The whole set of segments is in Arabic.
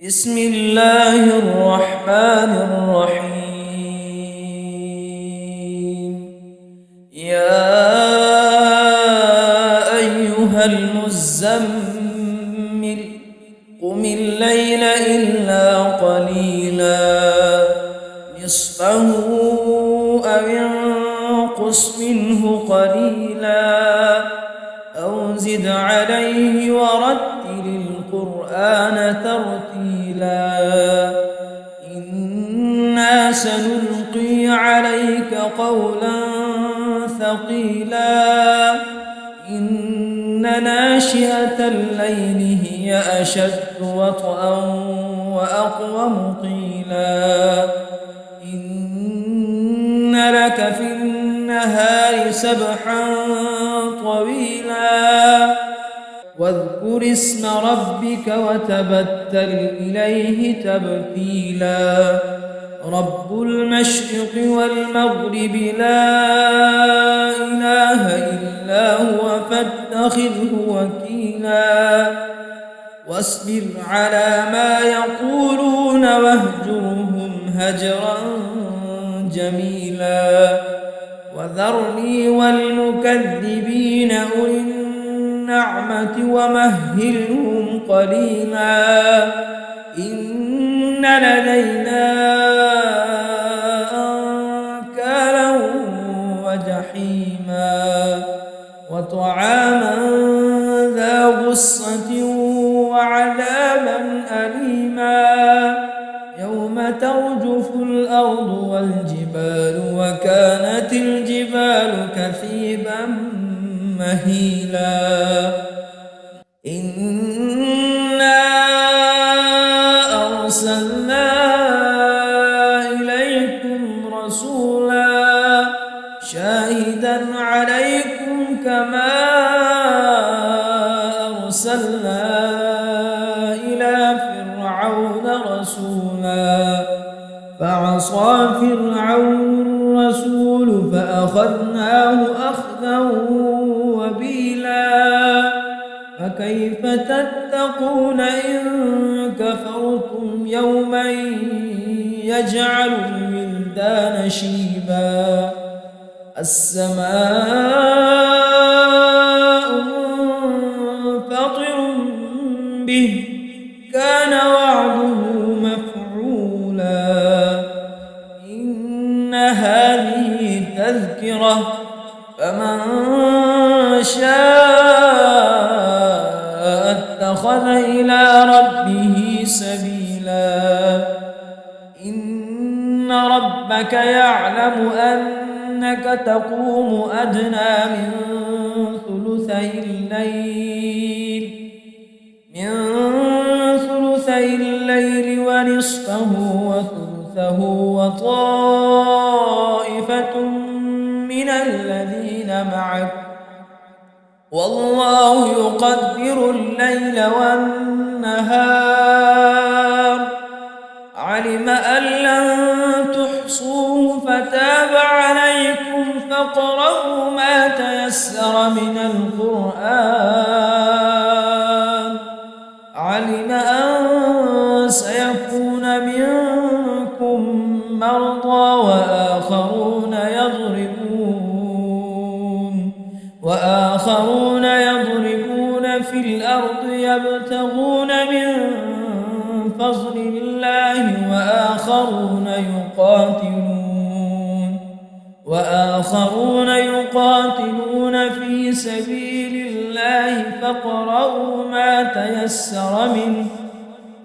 بسم الله الرحمن الرحيم. يا أيها المزمل قم الليل إلا قليلا نصفه أو انقص منه قليلا أو زد عليه ورتل القرآن ترتيلا إنا سنلقي عليك قولا ثقيلا إن ناشئة الليل هي أشد وطئا وأقوم قيلا إن لك في النهار سبحا طويلا واذكر اسم ربك وتبتل إليه تبتيلا رب المشرق والمغرب لا إله إلا هو فاتخذه وكيلا واصبر على ما يقولون واهجرهم هجرا جميلا وذرني والمكذبين أولي النعمة ومهلهم قليلا إن لدينا أنكالا وجحيما وطعاما ذا غصة وعذابا أليما يوم ترجف الأرض والجبال وكانت الجبال كثيبا مهيلا إنا أرسلنا إليكم رسولا شاهدا عليكم كما أرسلنا إلى فرعون رسولا فعصى فرعون الرسول فأخذناه أخذا وبيلا فكيف تتقون إن كفرتم يوما يجعل الولدان شيبا السماء منفطر به كان وعده مفعولا إن هذه تذكرة فمن شاء اتخذ إلى ربه سبيلا إن ربك يعلم أنك تقوم أدنى من ثلثي الليل ونصفه وثلثه وطائفة من الذين معك والله يقدر الليل والنهار علم أن لن تحصوه فتاب عليكم فاقرؤوا ما تيسر من القرآن علم أن سيكون منكم مرضى وآخرون يضربون في الأرض يبتغون من فضل الله وآخرون يقاتلون في سبيل الله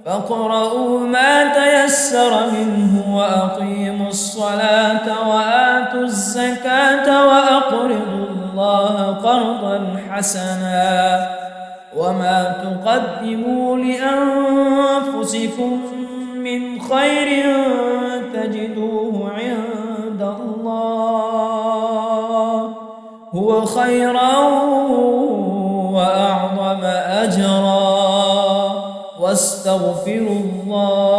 فاقرؤوا ما تيسر منه وأقيموا الصلاة وآتوا الزكاة وأقرضوا الله قرضا حسنا وما تقدموا لأنفسكم من خير تجدوه عند الله هو خيرا وأعظم أجرا واستغفروا الله